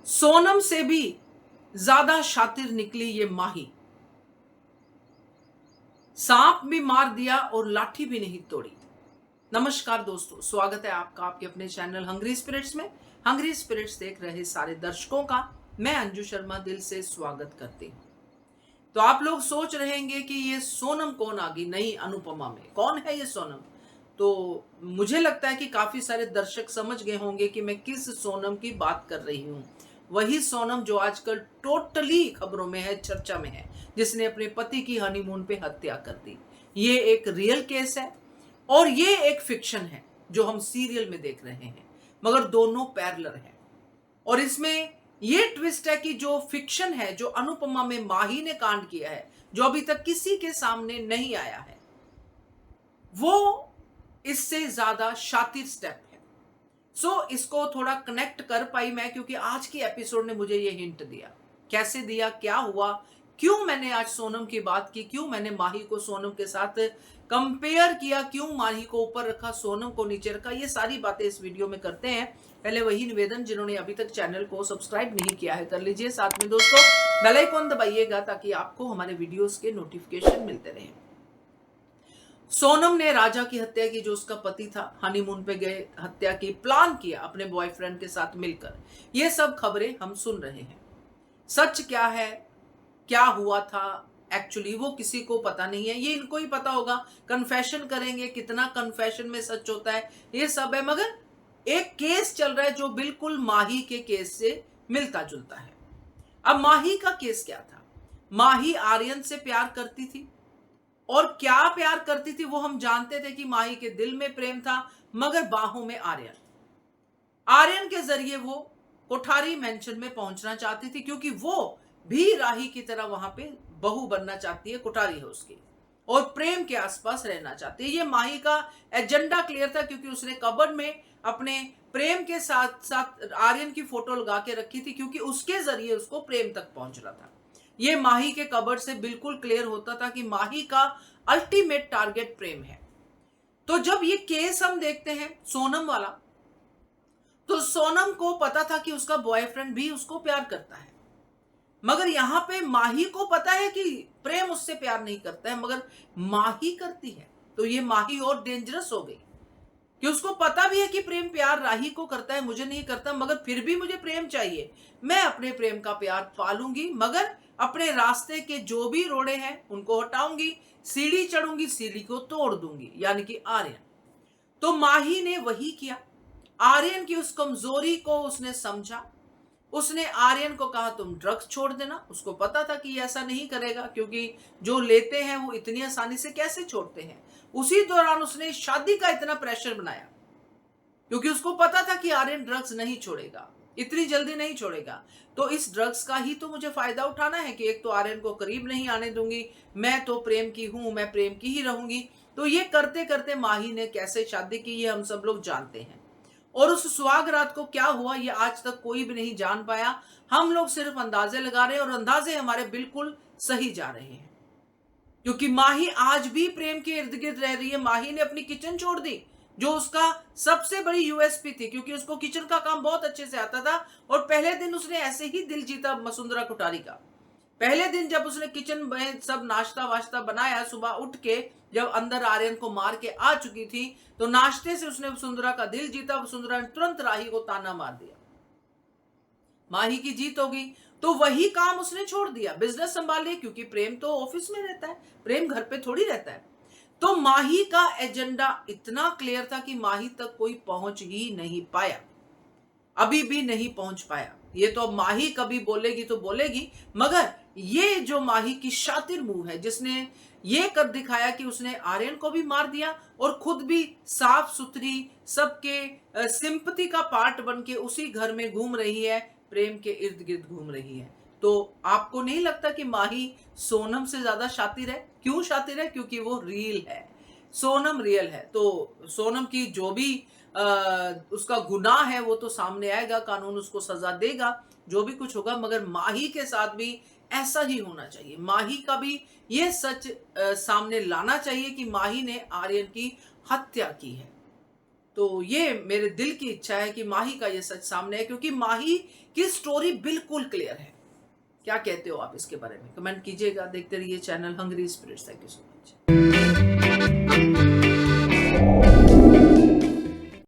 सोनम से भी ज्यादा शातिर निकली ये माही। सांप भी मार दिया और लाठी भी नहीं तोड़ी। नमस्कार दोस्तों, स्वागत है आपका आपके अपने चैनल हंग्री स्पिरिट्स में। हंग्री स्पिरिट्स देख रहे सारे दर्शकों का मैं अंजू शर्मा दिल से स्वागत करती हूँ। तो आप लोग सोच रहेंगे कि ये सोनम कौन आ गई नई अनुपमा में, कौन है ये सोनम? तो मुझे लगता है कि काफी सारे दर्शक समझ गए होंगे कि मैं किस सोनम की बात कर रही हूँ। वही सोनम जो आजकल टोटली खबरों में है, चर्चा में है, जिसने अपने पति की हनीमून पे हत्या कर दी। ये एक रियल केस है और ये एक फिक्शन है जो हम सीरियल में देख रहे हैं, मगर दोनों पैरेलल है। और इसमें ये ट्विस्ट है कि जो फिक्शन है, जो अनुपमा में माही ने कांड किया है, जो अभी तक किसी के सामने नहीं आया है, वो इससे ज्यादा शातिर स्टेप है। इसको थोड़ा कनेक्ट कर पाई मैं, क्योंकि आज की एपिसोड ने मुझे ये हिंट दिया। कैसे दिया, क्या हुआ, क्यों मैंने आज सोनम की बात की, क्यों मैंने माही को सोनम के साथ कंपेयर किया, क्यों माही को ऊपर रखा, सोनम को नीचे रखा, ये सारी बातें इस वीडियो में करते हैं। पहले वही निवेदन, जिन्होंने अभी तक चैनल को सब्सक्राइब नहीं किया है कर लीजिए, साथ में दोस्तों बेल आइकन दबाइएगा ताकि आपको हमारे वीडियोस के नोटिफिकेशन मिलते रहें। सोनम ने राजा की हत्या की, जो उसका पति था, हनीमून पे गए, हत्या की, प्लान किया अपने बॉयफ्रेंड के साथ मिलकर। ये सब खबरें हम सुन रहे हैं। सच क्या है, क्या हुआ था एक्चुअली, वो किसी को पता नहीं है। ये इनको ही पता होगा, कन्फेशन करेंगे, कितना कन्फेशन में सच होता है, ये सब है। मगर एक केस चल रहा है जो बिल्कुल माही के केस से मिलता जुलता है। अब माही का केस क्या था? माही आर्यन से प्यार करती थी, और क्या प्यार करती थी वो हम जानते थे कि माही के दिल में प्रेम था, मगर बाहों में आर्यन। आर्यन के जरिए वो कोठारी मेंशन में पहुंचना चाहती थी, क्योंकि वो भी राही की तरह वहां पे बहू बनना चाहती है, कोठारी है उसकी, और प्रेम के आसपास रहना चाहती है। ये माही का एजेंडा क्लियर था, क्योंकि उसने कबर्ड में अपने प्रेम के साथ साथ आर्यन की फोटो लगा के रखी थी, क्योंकि उसके जरिए उसको प्रेम तक पहुंच रहा था। ये माही के कबर्ड से बिल्कुल क्लियर होता था कि माही का अल्टीमेट टारगेट प्रेम है। तो जब ये केस हम देखते हैं सोनम वाला, तो सोनम को पता था कि उसका बॉयफ्रेंड भी उसको प्यार करता है, मगर यहां पे माही को पता है कि प्रेम उससे प्यार नहीं करता है, मगर माही करती है। तो ये माही और डेंजरस हो गई कि उसको पता भी है कि प्रेम प्यार राही को करता है, मुझे नहीं करता, मगर फिर भी मुझे प्रेम चाहिए। मैं अपने प्रेम का प्यार पालूंगी, मगर अपने रास्ते के जो भी रोड़े हैं उनको हटाऊंगी, सीढ़ी चढ़ूंगी, सीढ़ी को तोड़ दूंगी, यानी कि आर्यन। तो माही ने वही किया। आर्यन की उस कमजोरी को उसने समझा। उसने आर्यन को कहा तुम ड्रग्स छोड़ देना। उसको पता था कि ऐसा नहीं करेगा, क्योंकि जो लेते हैं वो इतनी आसानी से कैसे छोड़ते हैं। उसी दौरान उसने शादी का इतना प्रेशर बनाया, क्योंकि उसको पता था कि आर्यन ड्रग्स नहीं छोड़ेगा, इतनी जल्दी नहीं छोड़ेगा। तो इस ड्रग्स का ही तो मुझे फायदा उठाना है कि एक तो आर्यन को करीब नहीं आने दूंगी, मैं तो प्रेम की हूं, मैं प्रेम की ही रहूंगी। तो ये करते करते माही ने कैसे शादी की ये हम सब लोग जानते हैं। और उस सुहाग रात को क्या हुआ ये आज तक कोई भी नहीं जान पाया। हम लोग सिर्फ अंदाजे लगा रहे हैं, और अंदाजे हमारे बिल्कुल सही जा रहे हैं, क्योंकि माही आज भी प्रेम के इर्द गिर्द रह रही है। माही ने अपनी किचन छोड़ दी, जो उसका सबसे बड़ी यूएसपी थी, क्योंकि उसको किचन का काम बहुत अच्छे से आता था। और पहले दिन उसने ऐसे ही दिल जीता वसुंधरा कोठारी का। पहले दिन जब उसने किचन में सब नाश्ता वाश्ता बनाया, सुबह उठ के जब अंदर आर्यन को मार के आ चुकी थी, तो नाश्ते से उसने वसुंधरा का दिल जीता। वसुंधरा ने तुरंत राही को ताना मार दिया, माही की जीत हो गई। तो वही काम उसने छोड़ दिया, बिजनेस संभाल लिया, क्योंकि प्रेम तो ऑफिस में रहता है, प्रेम घर पे थोड़ी रहता है। तो माही का एजेंडा इतना क्लियर था कि माही तक कोई पहुंच ही नहीं पाया, अभी भी नहीं पहुंच पाया। ये तो अब माही कभी बोलेगी तो बोलेगी, मगर ये जो माही की शातिर मूव है, जिसने ये कर दिखाया कि उसने आर्यन को भी मार दिया और खुद भी साफ सुथरी सबके सिंपैथी का पार्ट बन के उसी घर में घूम रही है, प्रेम के इर्द गिर्द घूम रही है। तो आपको नहीं लगता कि माही सोनम से ज्यादा शातिर है? क्यों शातिर है? क्योंकि वो रियल है, सोनम रियल है। तो सोनम की जो भी उसका गुनाह है वो तो सामने आएगा, कानून उसको सजा देगा, जो भी कुछ होगा। मगर माही के साथ भी ऐसा ही होना चाहिए। माही का भी ये सच सामने लाना चाहिए कि माही ने आर्यन की हत्या की है। तो ये मेरे दिल की इच्छा है कि माही का ये सच सामने है, क्योंकि माही की स्टोरी बिल्कुल क्लियर है। क्या कहते हो आप इसके बारे में? कमेंट कीजिएगा। देखते रहिए channel hungry spirits. Thank you so much.